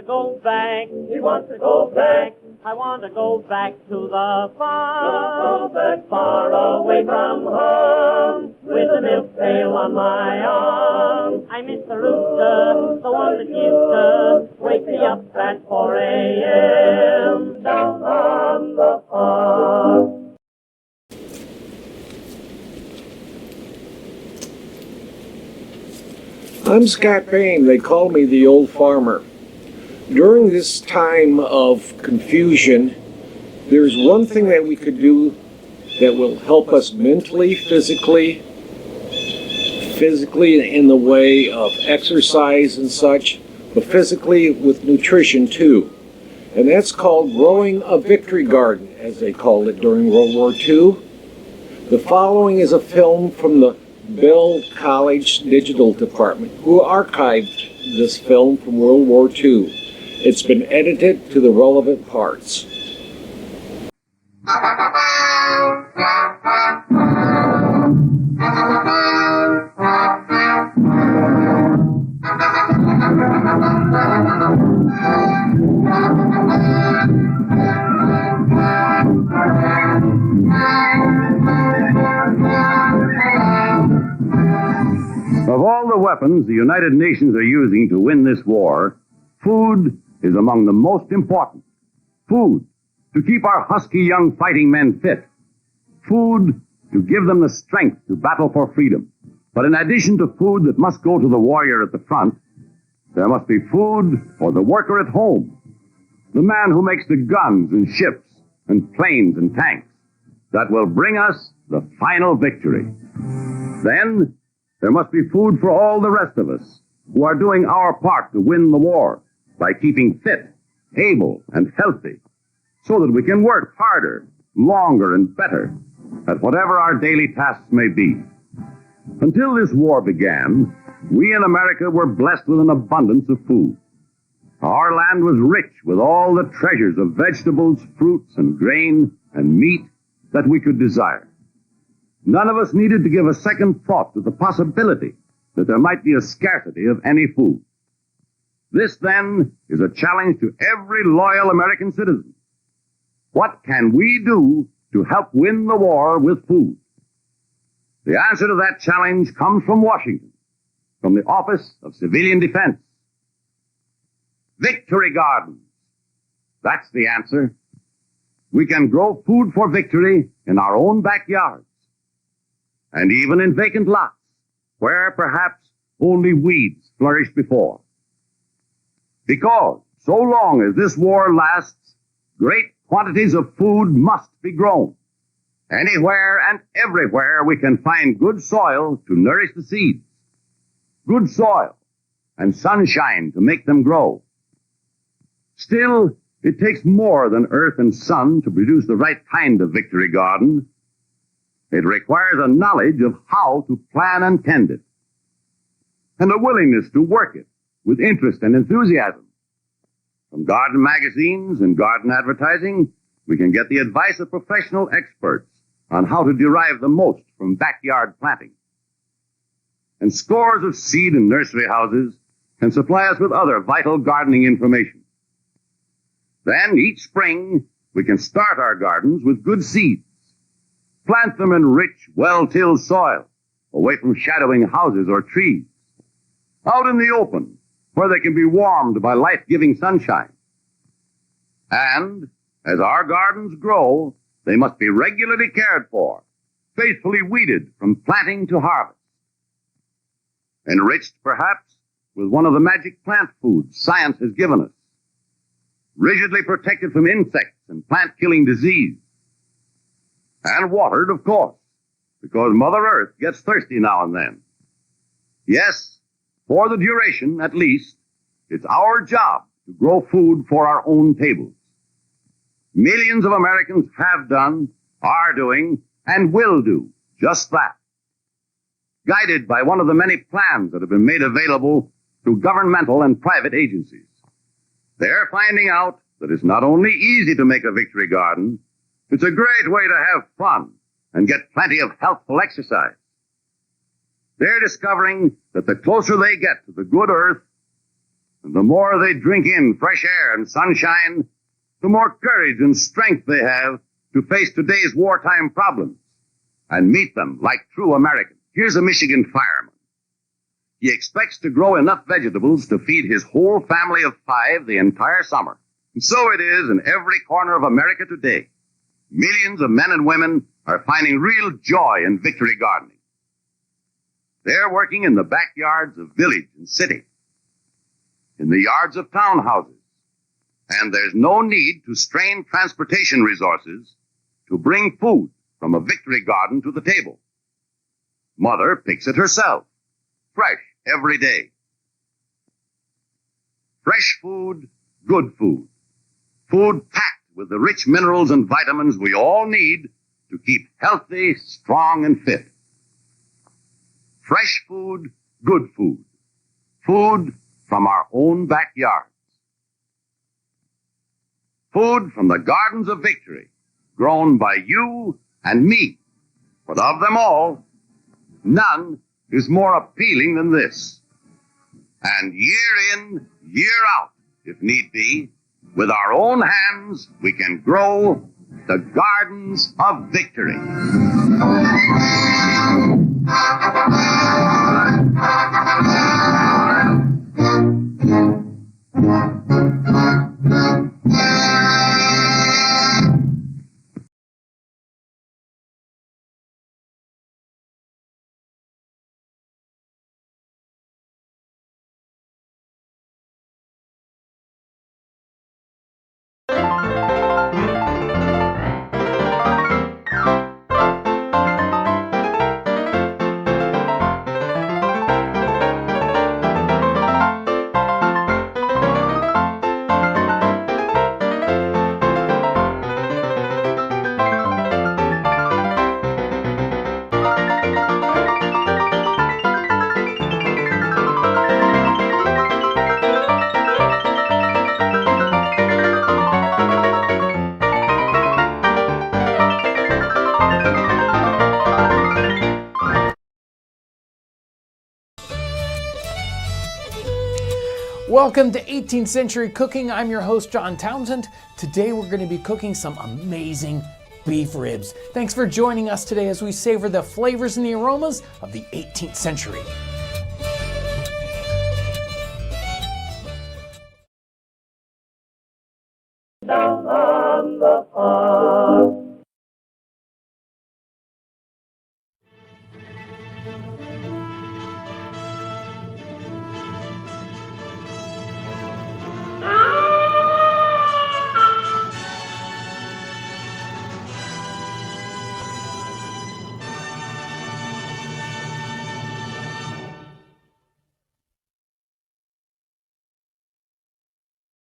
go back. He wants to go back. I want to go back to the farm. Go back far away from home, with the milk pail on my arm. I miss the rooster, the one that used to wake me up at 4 a.m. down on the farm. I'm Scott Bain. They call me the old farmer. During this time of confusion, there's one thing that we could do that will help us mentally, physically in the way of exercise and such, but physically with nutrition too. And that's called growing a victory garden, as they called it during World War II. The following is a film from the Bell College Digital Department, who archived this film from World War II. It's been edited to the relevant parts. Of all the weapons the United Nations are using to win this war, food is among the most important. Food to keep our husky young fighting men fit. Food to give them the strength to battle for freedom. But in addition to food that must go to the warrior at the front, there must be food for the worker at home. The man who makes the guns and ships and planes and tanks that will bring us the final victory. Then there must be food for all the rest of us who are doing our part to win the war by keeping fit, able, and healthy, so that we can work harder, longer, and better at whatever our daily tasks may be. Until this war began, we in America were blessed with an abundance of food. Our land was rich with all the treasures of vegetables, fruits, and grain, and meat that we could desire. None of us needed to give a second thought to the possibility that there might be a scarcity of any food. This, then, is a challenge to every loyal American citizen. What can we do to help win the war with food? The answer to that challenge comes from Washington, from the Office of Civilian Defense. Victory gardens. That's the answer. We can grow food for victory in our own backyards, and even in vacant lots, where perhaps only weeds flourished before. Because so long as this war lasts, great quantities of food must be grown. Anywhere and everywhere we can find good soil to nourish the seeds, good soil and sunshine to make them grow. Still, it takes more than earth and sun to produce the right kind of victory garden. It requires a knowledge of how to plan and tend it, and a willingness to work it with interest and enthusiasm. From garden magazines and garden advertising, we can get the advice of professional experts on how to derive the most from backyard planting. And scores of seed and nursery houses can supply us with other vital gardening information. Then, each spring, we can start our gardens with good seeds. Plant them in rich, well-tilled soil, away from shadowing houses or trees. Out in the open, where they can be warmed by life-giving sunshine. And, as our gardens grow, they must be regularly cared for, faithfully weeded from planting to harvest. Enriched, perhaps, with one of the magic plant foods science has given us. Rigidly protected from insects and plant-killing disease. And watered, of course, because Mother Earth gets thirsty now and then. Yes, for the duration, at least, it's our job to grow food for our own tables. Millions of Americans have done, are doing, and will do just that. Guided by one of the many plans that have been made available through governmental and private agencies. They're finding out that it's not only easy to make a victory garden, it's a great way to have fun and get plenty of healthful exercise. They're discovering that the closer they get to the good earth, And the more they drink in fresh air and sunshine, the more courage and strength they have to face today's wartime problems and meet them like true Americans. Here's a Michigan fireman. He expects to grow enough vegetables to feed his whole family of 5 the entire summer. And so it is in every corner of America today. Millions of men and women are finding real joy in victory gardening. They're working in the backyards of village and city, in the yards of townhouses, and there's no need to strain transportation resources to bring food from a victory garden to the table. Mother picks it herself, fresh every day. Fresh food, good food. Food packed with the rich minerals and vitamins we all need to keep healthy, strong, and fit. Fresh food, good food. Food from our own backyards. Food from the gardens of victory, grown by you and me. But of them all, none is more appealing than this. And year in, year out, if need be, with our own hands, we can grow the gardens of victory. Welcome to 18th Century Cooking. I'm your host, John Townsend. Today we're going to be cooking some amazing beef ribs. Thanks for joining us today as we savor the flavors and the aromas of the 18th century.